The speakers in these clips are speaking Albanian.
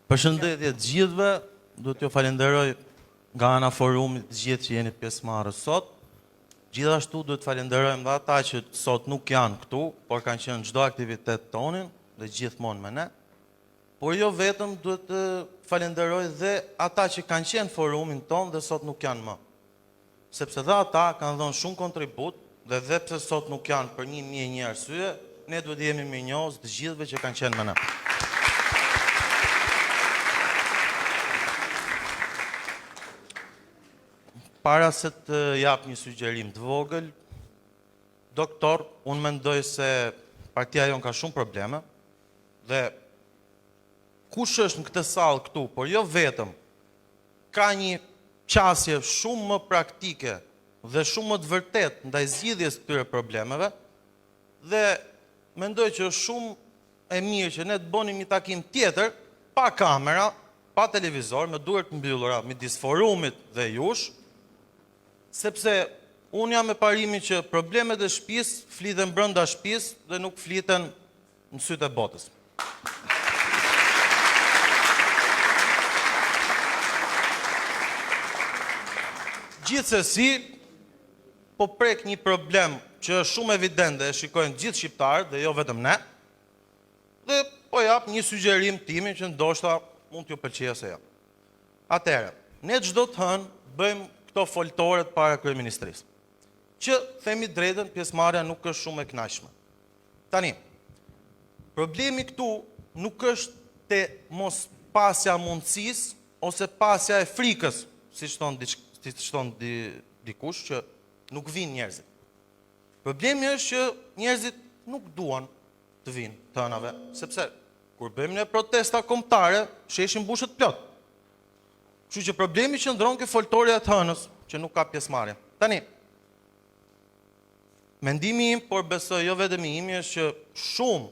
Përshëndetje të gjithëve, do t'ju falenderoj nga ana forumit të gjithë që jeni pjesëmarrës sot. Gjithashtu do të falenderojmë dhe ata që sot nuk janë këtu, por kanë qenë çdo aktivitet tonin dhe gjithmonë me ne. Por jo vetëm do të falenderoj dhe ata që kanë qenë forumin ton dhe sot nuk janë më. Sepse dhe ata kanë dhënë shumë kontribut dhe pse sot nuk janë për 1001 arsye, ne duhet jemi mirënjohës të gjithëve që kanë qenë me ne. Para se të jap një sugjerim të vogël, doktor, unë mendoj se partia jonë ka shumë probleme dhe kush është në këtë sallë këtu, por jo vetëm, ka një qasje shumë më praktike dhe shumë më të vërtet ndaj zgjidhjes këtyre problemeve dhe mendoj që është shumë e mirë që ne të bënim një takim tjetër pa kamera, pa televizor, me duart mbyllura midis forumit dhe jush, sepse unë jam me parimin që problemet e shtëpisë fliten brenda shtëpisë dhe nuk fliten në sytë e botës. Gjithsesi, po prek një problem që është shumë evident dhe e shikojnë gjithë shqiptarët dhe jo vetëm ne, dhe po jap një sugjerim timin që ndoshta mund t'ju pëlqejë ose jo. Atëherë, ne çdo të hënë bëjmë këto foltoret para kryeministrisë, që themi drejtën, pjesëmarrja nuk është shumë e kënaqshme. Tani, problemi këtu nuk është te mos pasja mundësisë ose pasja e frikës, siç thon dikush që nuk vinë njerëzit. Problemi është që njerëzit nuk duan të vinë të hënave, sepse kur bëjmë ne protesta kombëtare, sheshin bushët plot. Kështu që problemi që ndron ke foltorja të hënës, që nuk ka pjesëmarrje. Tani, mendimi im, por besoj jo vetëm i imi, është që shumë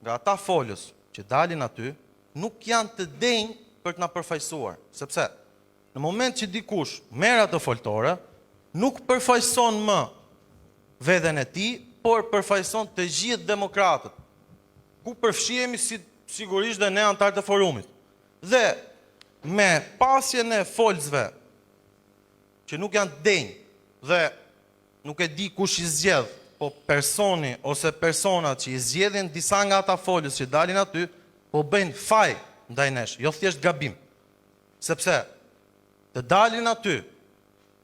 nga ata folës që dalin aty, nuk janë të denjë për të na përfaqësuar. Sepse, në moment që dikush merr atë foltore, nuk përfaqëson më veten e tij, por përfaqëson të gjithë demokratët. Ku përfshihemi sigurisht dhe ne antarët e forumit. Dhe me pasjen e folësve që nuk janë denjë dhe nuk e di kush i zgjedh, po personi ose personat që i zgjedhin disa nga ata folës që dalin aty, po bëjnë faj ndaj nesh, jo thjesht gabim. Sepse të dalin aty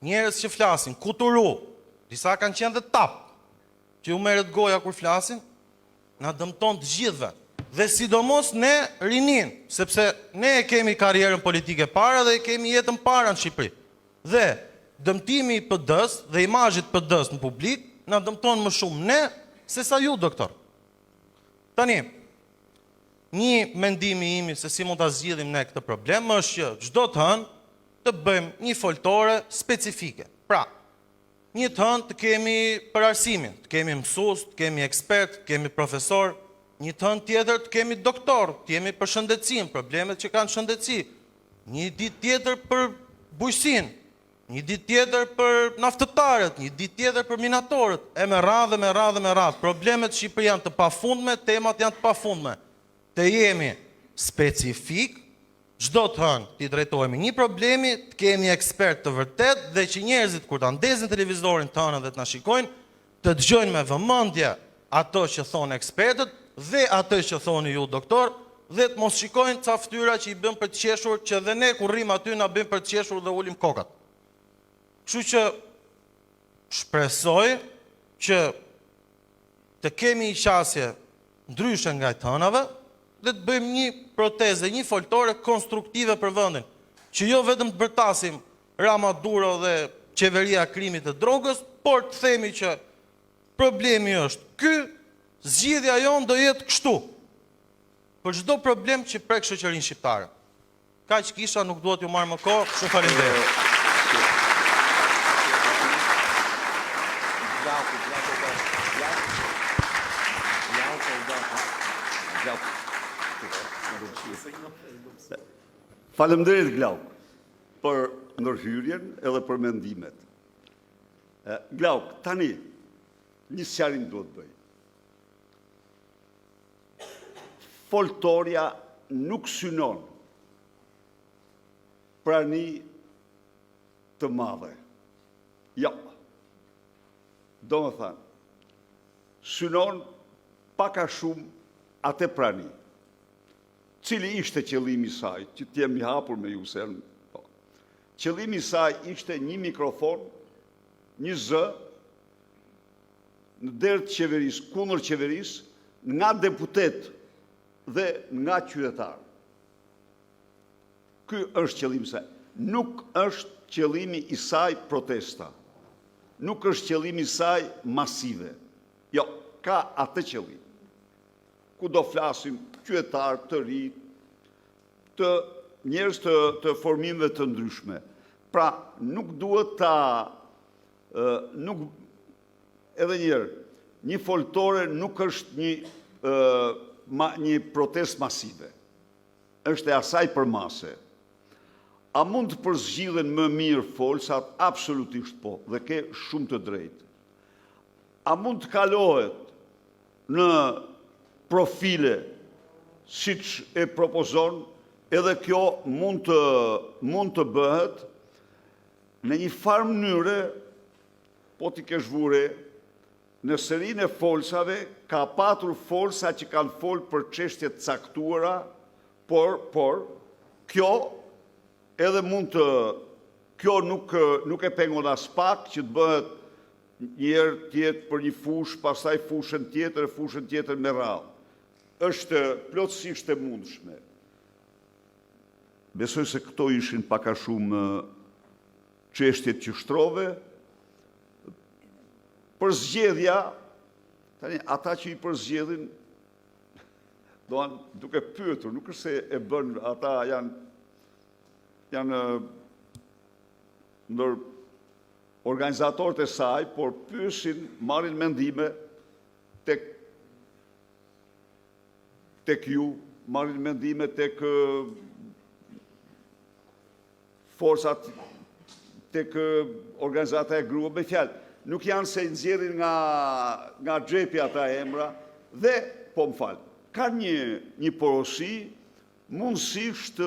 njerëz që flasin kuturu, disa kanë qenë dhe tap, që u merret goja kur flasin, na dëmton të gjithëve. Dhe sidomos ne rinin, sepse ne e kemi karrierën politike para dhe e kemi jetën para në Shqipëri. Dhe dëmtimi i PD-s dhe imazhit PD-s në publik na dëmton më shumë ne se sa ju, doktor. Tani, një mendimi imi se si mund ta zgjidhim ne këtë problem është që çdo të hënë të bëjmë një foltore specifike. Pra, një të hënë të kemi për arsimin, të kemi mësues, të kemi ekspert, të kemi profesor, një të hënë tjetër të kemi doktor, të jemi për shëndetësinë, problemet që kanë shëndetësi, një ditë tjetër për bujqësinë, një ditë tjetër për naftëtarët, një ditë tjetër për minatorët, e me radhë. Problemet në Shqipëri janë të pafundme, temat janë të pafundme. Të jemi specifik, çdo të hënë t'i drejtohemi një problemi, të kemi ekspert të vërtet dhe që njerëzit kur ta ndezin televizorin të hënë dhe të na shikojnë, të dëgjojnë me vëmendje ato që thonë ekspertët dhe ato që thoni ju, doktor, dhe të mos shikojnë ca fytyra që i bën për të qeshur, që dhe ne kur rrim aty na bën për të qeshur dhe ulim kokat. Kështu që shpresoj që të kemi një qasje ndryshe nga të hënave dhe të bëjmë një protezë, një foltore konstruktive për vendin, që jo vetëm të bërtasim Rama Duro dhe qeveria krimit të drogës, por të themi që problemi është ky, zgjidhja jonë do jetë kështu. Për çdo problem që prek shoqërinë shqiptare. Kaq kisha, nuk duhet ju marr më kohë, shumë faleminderit. Faleminderit Glauk për ndërhyrjen edhe për mendimet. Glauk, tani një sqarim duhet bëj. Foltorja nuk synon prani të madhe. Jo. Do më thanë, synon paka shumë atë prani. Cili ishte qëllimi saj, që t'jem i hapur me ju se po. Qëllimi saj ishte një mikrofon, një zë, në derë të qeverisë, kundër qeverisë, nga deputet dhe nga qytetar. Ky është qëllimi saj. Nuk është qëllimi i saj protesta. Nuk është qëllimi i saj masive. Jo, ka atë qëllim. Ku do flasim qytetar të ri, të njerëz të formimeve të ndryshme. Pra, nuk duhet nuk edhe njerë, një foltore nuk është një protest masive. Është e asaj për mase. A mund të përzgjidhen më mirë folsat? Absolutisht po, dhe ke shumë të drejtë. A mund të kalohet në profile, siç e propozon, edhe kjo mund të bëhet në një farë mënyre, po t'i kesh vure, në serinë e folsave ka patur folsa që kanë folë për çështje të caktuara, por kjo edhe kjo nuk e pengon as pak që të bëhet njërë tjetë për një fushë, pastaj fushën tjetër me radhë. Është plotësisht e mundshme. Besoj se këto ishin paka shumë çështjet që shtrove. Përzgjedhja, tani ata që i përzgjedhin, doan duke pyetur, nuk është se e bën, ata janë ndër organizatorët e saj, por pyesin, marrin mendime tek ju, marrin mendime tek forcat, tek organizata e grua, me fjalë, nuk janë se nxjerrin nga xhepi ata emra, dhe, po më falë, ka një porosi, mundësisht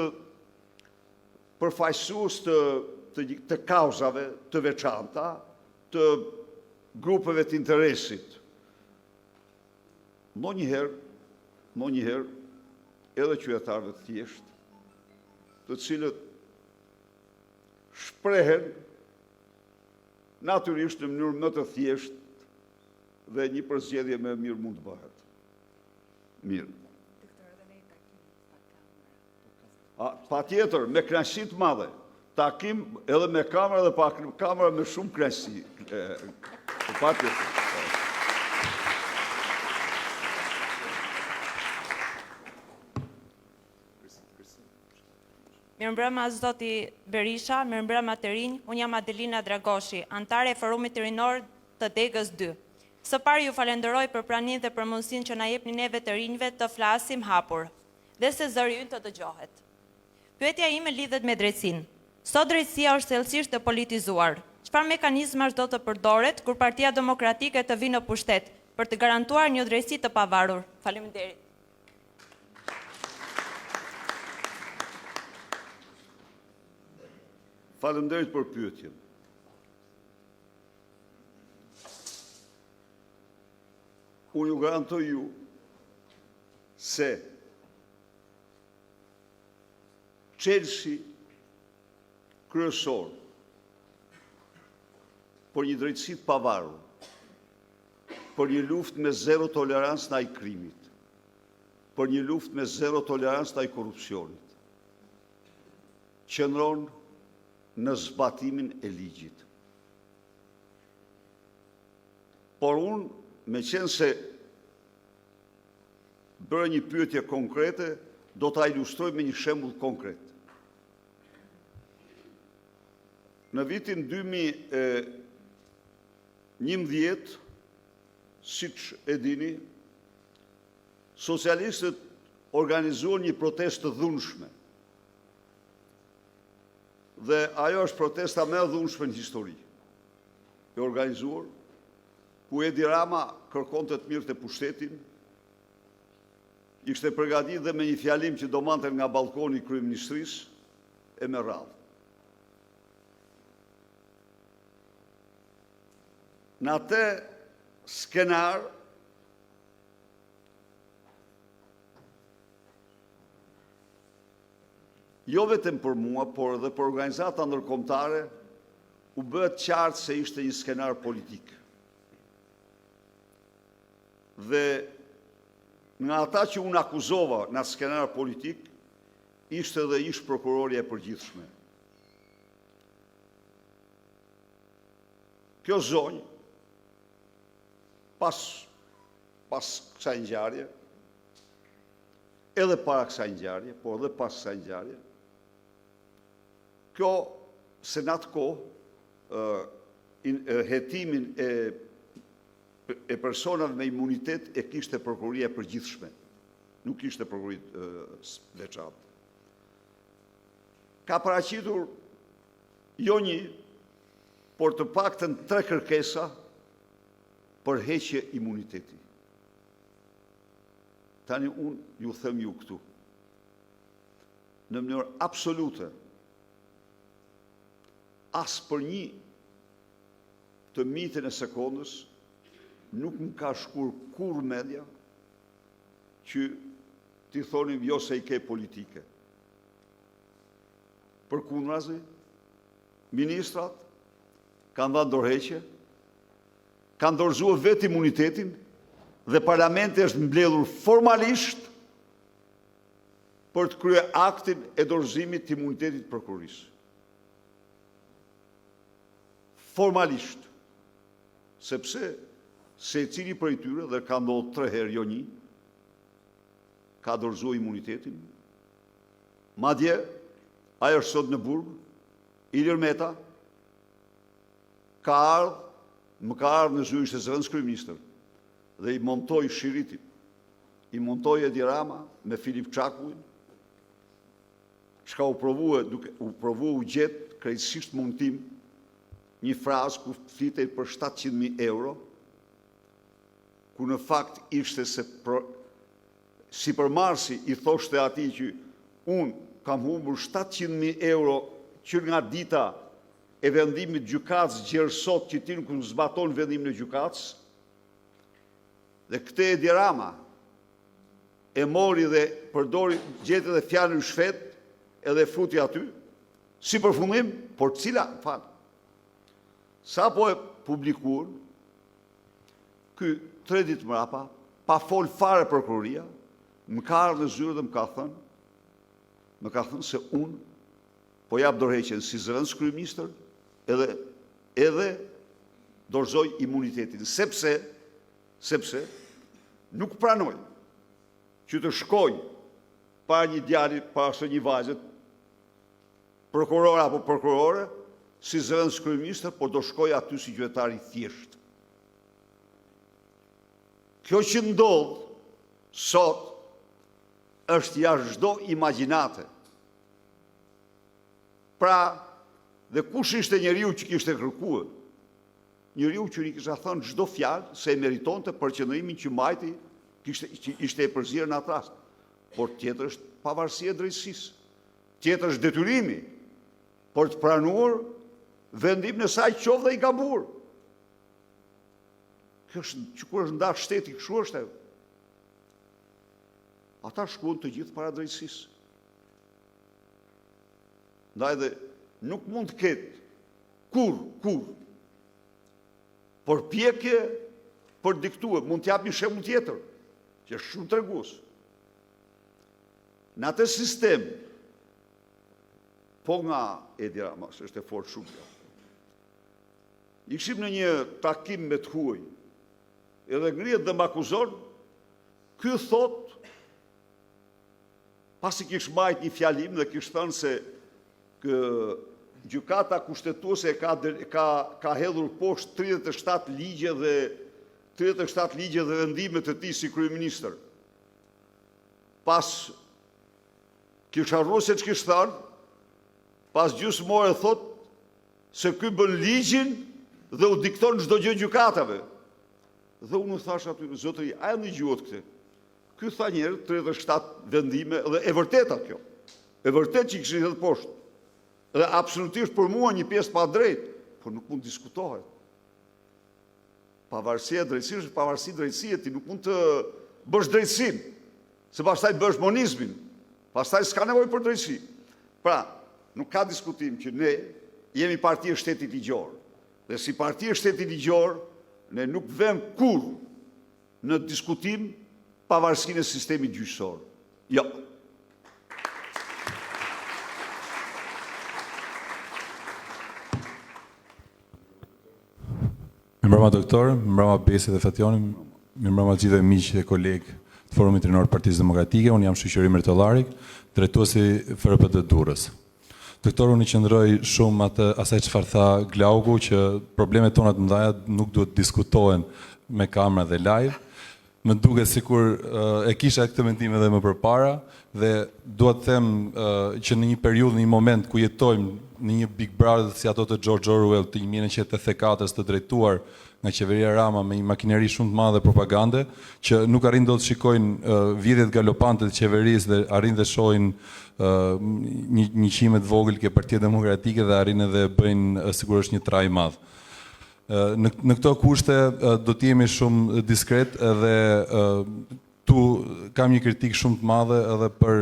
përfaqësues të kauzave të veçanta, të grupeve të interesit. Ndonjëherë, edhe qytetarëve të thjeshtë, të cilët shprehen natyrisht në mënyrë më të thjeshtë dhe një përzgjedhje më mirë mund të bëhet. Mirë. Pa tjetër, me kënaqësi të madhe, takim edhe me kamera dhe pa kamera me shumë kënaqësi. Pa tjetër. Mirëmbrëma zoti Berisha, mirëmbrëma të rinj, unë jam Adelina Dragoshi, antare e Forumit Rinor të Degës 2. Së pari ju falenderoj për praninë dhe për mundësinë që na jepni neve të rinjve të flasim hapur, dhe se zëri ynë të dëgjohet. Pyetja ime lidhet me drejtsinë. Sot drejtësia është thellësisht e politizuar. Çfarë mekanizmash do të përdoret kur Partia Demokratike të vinë në pushtet për të garantuar një drejtësi të pavarur? Faleminderit. Faleminderit për pyetjen. Unë ju garantoj ju se çelësi kryesor për një drejtësi të pavarur, për një luftë me zero tolerancë ndaj krimit, për një luftë me zero tolerancë ndaj korrupsionit, qëndron në zbatimin e ligjit. Por unë, me qenë se bërë një pyetje konkrete, do ta ilustroj me një shembull konkret. Në vitin 2011, siç e dini, socialistët organizuan një protestë të dhunshme. Dhe ajo është protesta më e dhunshme në histori. E organizuar, ku Edi Rama kërkonte të mirët e pushtetin, ishte përgatitur dhe me një fjalim që do mante nga balkoni i kryeministrisë e me radhë. në atë skenar jo vetëm për mua, por edhe për organizata ndërkombëtare, u bëhet qartë se ishte një skenar politik. Dhe nga ata që unë akuzova në skenar politik, ishte edhe ish prokurorja e përgjithshme. Kjo zonjë, pas kësaj ngjarje, edhe para kësaj ngjarje, por edhe pas kësaj ngjarje, kjo se në atë kohë hetimin e personave me imunitet e kishte prokuroria e përgjithshme, nuk kishte prokuroria veçantë. Ka paraqitur jo një, por të paktën 3 kërkesa për heqje imuniteti. Tani unë ju them ju këtu, në mënyrë absolute, as për një të mitën e sekondës, nuk më ka shkur kur media që t'i thonim jo se i ke politike. Përkundrazi, ministrat kanë dhënë dorëheqje, kanë dorëzuar vetë imunitetin dhe parlamenti është mbledhur formalisht për të kryer aktin e dorëzimit të imunitetit të prokurorisë. Formalisht, sepse secili prej tyre, dhe ka ndodhur 3 herë jo një, ka dorëzuar imunitetin. Madje ai është sot në burg, Ilir Meta më ka ardhur në zyre, ishte zëvendës kryeministër, dhe i montoi Shiritin, i montoi Edi Rama me Filip Çakullin, çka u provua u gjet krejtësisht montim një frazë ku flitej për 700.000 euro, ku në fakt ishte se sipërmarrësi i thoshte atij që unë kam humbur 700.000 euro që nga dita e vendimit gjykatës gjerësot që ti nuk zbaton vendimin e gjykatës, dhe këtë Edi Rama e mori dhe përdori, gjeti dhe fjalën shfet edhe futi aty, si përfundim, por cila, sa po e publikuar, ky 3 ditë mrapa, pa fol fare prokuroria, më ka ardhur në zyre dhe më ka thënë se unë po jap dorëheqjen si zëvendës kryeministër, edhe dorëzoj imunitetin, sepse nuk pranoj që të shkoj para një djali, para së një vajzët, prokurore apo prokurore, si zëvendës kryeministër, por do shkoj aty si qytetar i thjesht. Kjo që ndodh sot është jashtë çdo imagjinate. Pra, dhe kush ishte njeriu që kishte kërkuar? Njeriu që i kisha thënë çdo fjalë se e meritonte për qëndrimin që mbajti, ishte e përzierë në atë rast. Por tjetër është pavarësia e drejtësisë. Tjetër është detyrimi për të pranuar vendimin e saj qoftë dhe i gabuar. Kjo është që kur është ndarë shteti, kështu është ajo. Ata shkuan të gjithë para drejtësisë. Ndaj dhe nuk mund të ketë kur përpjekje për diktuar, mund të japin shembull tjetër, që është shumë tregues. Në atë sistem, po nga Edi Rama, është e fortë shumë. Ishim në një takim me të huaj, edhe ngrihet dhe më akuzon, ky thot, pasi kish mbajt një fjalim dhe kish thënë se gjykata kushtetuese ka hedhur poshtë 37 ligje dhe vendime të tij si kryeministër. Pas kish harruar se ç'kish thënë, pas gjysmë ore thot se ky bën ligjin dhe u dikton çdo gjë gjykatave. Dhe unë thash aty, zotëri, a e ndëgjuat këtë? Ky tha njerë 37 vendime, dhe e vërteta kjo. E vërtet që i këshin edhe poshtë. Dhe absolutisht për mua një pjesë pa drejt, por nuk mund diskutohet. Pavarësia e drejtësisë është pavarësi drejtësie, ti nuk mund të bësh drejtësin, se pastaj bësh monizmin, pastaj s'ka nevojë për drejtësi. Pra, nuk ka diskutim që ne jemi parti e shtetit ligjor, dhe si parti e shtetit ligjor, ne nuk vëm kur në diskutim pavarësinë e sistemit gjyqësor. Jo. Mirëmbrëma doktor, mirëmbrëma Besi dhe Fationi, mirëmbrëma gjithë miq e kolegë të Forumit Rinor të Partisë Demokratike. Unë jam Shoqëri Mirtollarik, drejtuesi FRPD Durrës. Doktor, unë i qëndroj shumë asaj çfarë tha Glauku, që problemet tona të mëdha nuk duhet diskutohen me kamera dhe live. Më duket sikur e kisha këtë mendim edhe më përpara dhe dua të them që në një periudhë, në një moment ku jetojmë në një Big Brother si ato të George Orwell të 1984 të drejtuar nga qeveria Rama me një makineri shumë të madhe propagande, që nuk arrin dot të shikojnë vjedhjet galopante të qeverisë dhe arrin dhe shohin një qimet vogël ke Partia Demokratike dhe arrin edhe bëjnë sigurisht një traj i madh. Në këto kushte do të jemi shumë diskret edhe tu kam një kritik shumë të madhe edhe për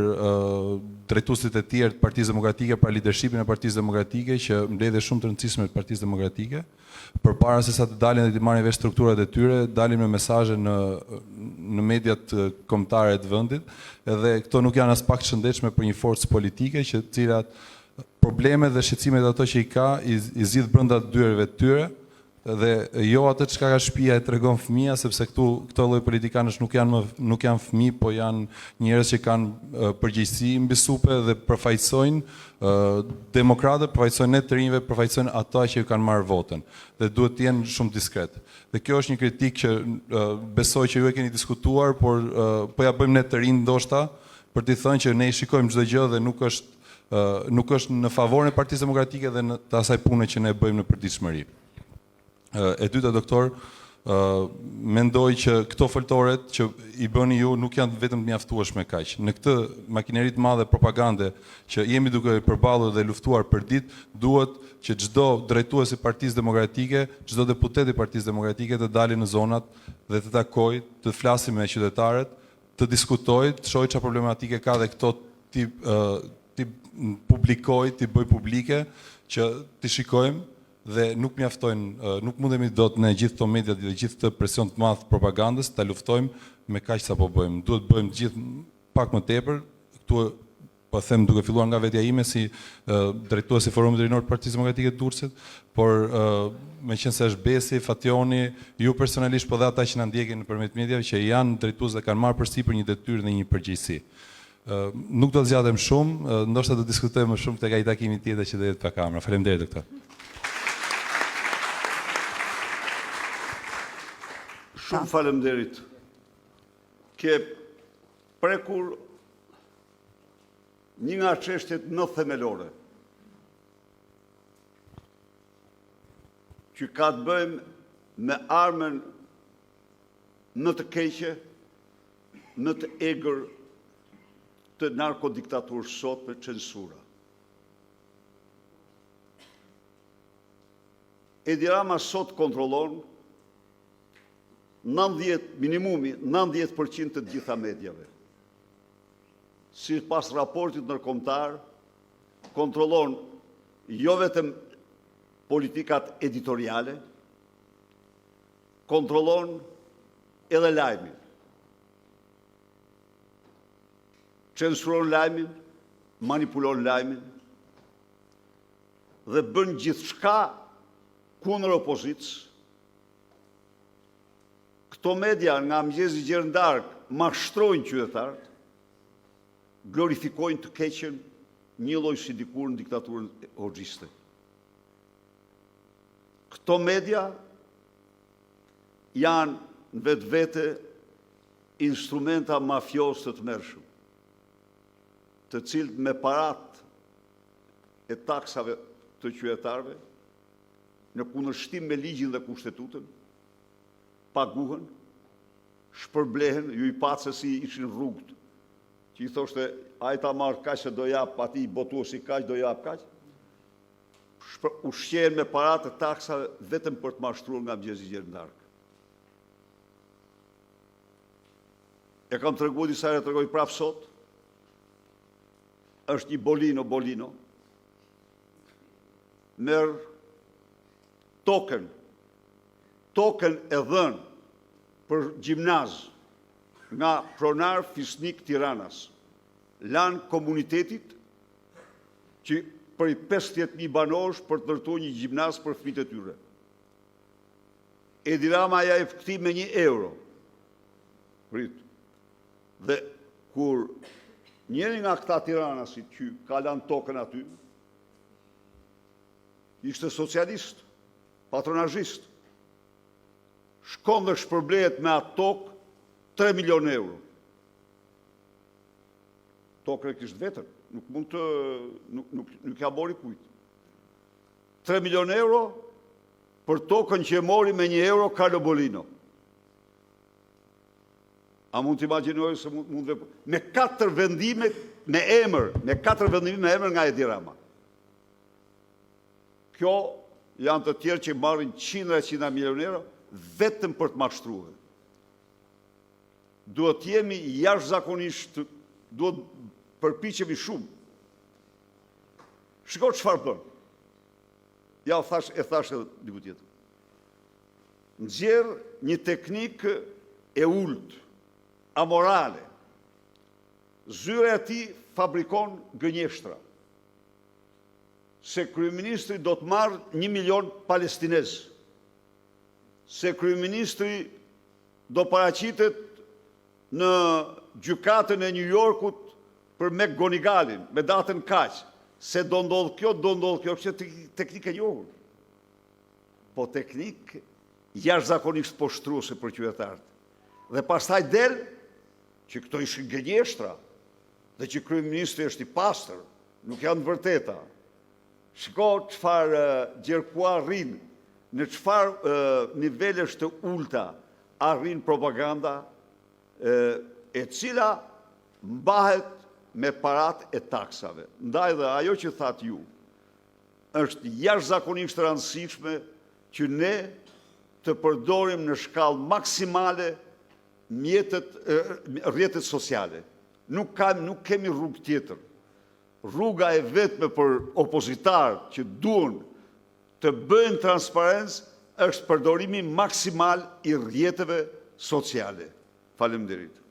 drejtuesit e tjerë të Partisë Demokratike, për leadershipin e Partisë Demokratike, që mbledhje shumë të rëndësishme të Partisë Demokratike, përpara se sa të dalin dhe të marrin vesh strukturat e tyre, dalin me mesazhe në mediat kombëtare të vendit, edhe këto nuk janë as pak të shëndetshme për një forcë politike që cilat problemet dhe shqetësimet ato që i ka i zgjidh brenda dyerve të tyre, dhe jo atë çka ka shtëpia e tregon fëmia, sepse këto lloj politikanësh nuk janë fëmijë, po janë njerëz që kanë përgjegjësi mbi supe dhe përfaqësojnë demokratët, përfaqësojnë ne të rinjve, përfaqësojnë ata që ju kanë marrë votën dhe duhet të jenë shumë diskret. Dhe kjo është një kritik që besoj që ju e keni diskutuar, por po ja bëjmë ne të rinj ndoshta për t'i thënë që ne i shikojmë çdo gjë dhe nuk është në favorin e Partisë Demokratike dhe të asaj pune që ne bëjmë në përditshmëri. E dyta, doktor, mendoj që këto foltoret që i bëni ju nuk janë vetëm të mjaftueshme kaq. Në këtë makineri të madhe propagande që jemi duke përballur dhe luftuar për ditë, duhet që çdo drejtues i Partisë Demokratike, çdo deputet i Partisë Demokratike të dalë në zonat dhe të takojë, të flasë me qytetarët, të diskutojë, të shohë çfarë problematike ka dhe këto ti publikojë, ti bëj publike që ti shikojmë. Dhe nuk mjaftojnë, nuk mundemi dot në gjithë këto media dhe gjithë këtë presion të madh propagandës ta luftojmë me kaq sa po bëjmë. Duhet bëjmë gjithë pak më tepër. Këtu po them duke filluar nga vetja ime si drejtuesi i Forumit Rinor të Partisë Demokratike të Durrësit, por meqense është Besi, Fationi, ju personalisht po dhe ata që na ndjekin nëpërmjet mediave që janë drejtues dhe kanë marrë përsipër një detyrë dhe një përgjegjësi. Nuk do të zgjatem shumë, ndoshta do të diskutojmë më shumë tek ai takimi tjetër që do jetë pa kamera. Faleminderit doktor. Shumë faleminderit. Ke prekur një nga çështjet më themelore që ka të bëjmë me armën më të keqe, më të egër të narkodiktaturës sot me censura. Edi Rama sot kontrollon minimumi 90% të gjitha medjave. Si pas raportit ndërkombëtar, kontrollon jo vetëm politikat editoriale, kontrollon edhe lajmin. Censuron lajmin, manipulon lajmin dhe bën gjithçka kundër opozitës. Këto media nga Mëngjesi i Gjerë Darkë mashtrojnë qytetarët, glorifikojnë të keqen, një lloj si dikur në diktaturën hoxhiste. Këto media janë në vetvete instrumenta mafios të tmerrshëm, të cilët me parat e taksave të qytetarëve, në kundërshtim me ligjin dhe kushtetutën, paguhen, shpërblehen, ju i patë se si ishin rrugët, që i thoshte, ajta marrë kaq se do jap, ati i botuesi kaq, do jap kaq, ushqehen me paratë të taksave vetëm për të mashtruar nga Mëngjesi i Gjerë Darkë. e kam të regu disa herë të regoj prapë sot, është një bolino, merë token e dhënë për gjimnaz nga pronar Fisnik Tiranas, lanë komunitetit që për i 50.000 banorësh për të ndërtuar një gjimnaz për fëmijët e tyre. Edi Rama ja e këti me €1. Prit. Dhe kur njëri nga këta Tiranasit që ka lanë tokën aty, ishte socialist, patronazhist, shkon dhe shpërblehet me atë tokë €3 milion. Tokën e kishtë vetën, nuk mund të, nuk ja mori kujtë. €3 milion për tokën që e mori me €1 Carlo Bolino. A mund të imagjinojë se mund dhe... Me 4 vendime me emër nga Edi Rama. Kjo janë të tjerë që marrin 100 milionë vetëm për të mashtruar. Duhet jemi jashtëzakonisht, duhet përpiqemi shumë. Shiko çfarë bën. Ja, e thash edhe diku tjetër. Nxjerr një teknikë e ulët, amorale. Zyra e tij fabrikon gënjeshtra. Se kryeministri do të marrë 1 milion palestinez. Se kryeministri do paraqitet në gjykatën e New Yorkut për McGonigalin, me datën kaq. Se do ndodh kjo, është teknikë e njohur. Po teknikë jashtëzakonisht poshtruese për qytetarët. Dhe pastaj del që këto ishin gënjeshtra dhe që kryeministri është i pastër, nuk janë të vërteta. Shiko çfarë gjerkua rrin, në çfarë nivelesh të ulta arrin propaganda e cila mbahet me parat e taksave. Ndaj dhe ajo që thatë ju, është jashtëzakonisht rëndësishme që ne të përdorim në shkallë maksimale rrjetet sociale. Nuk kemi rrugë tjetër. Rruga e vetme për opozitarë që duan të bëjnë transparencë është përdorimi maksimal i rrjeteve sociale. Faleminderit.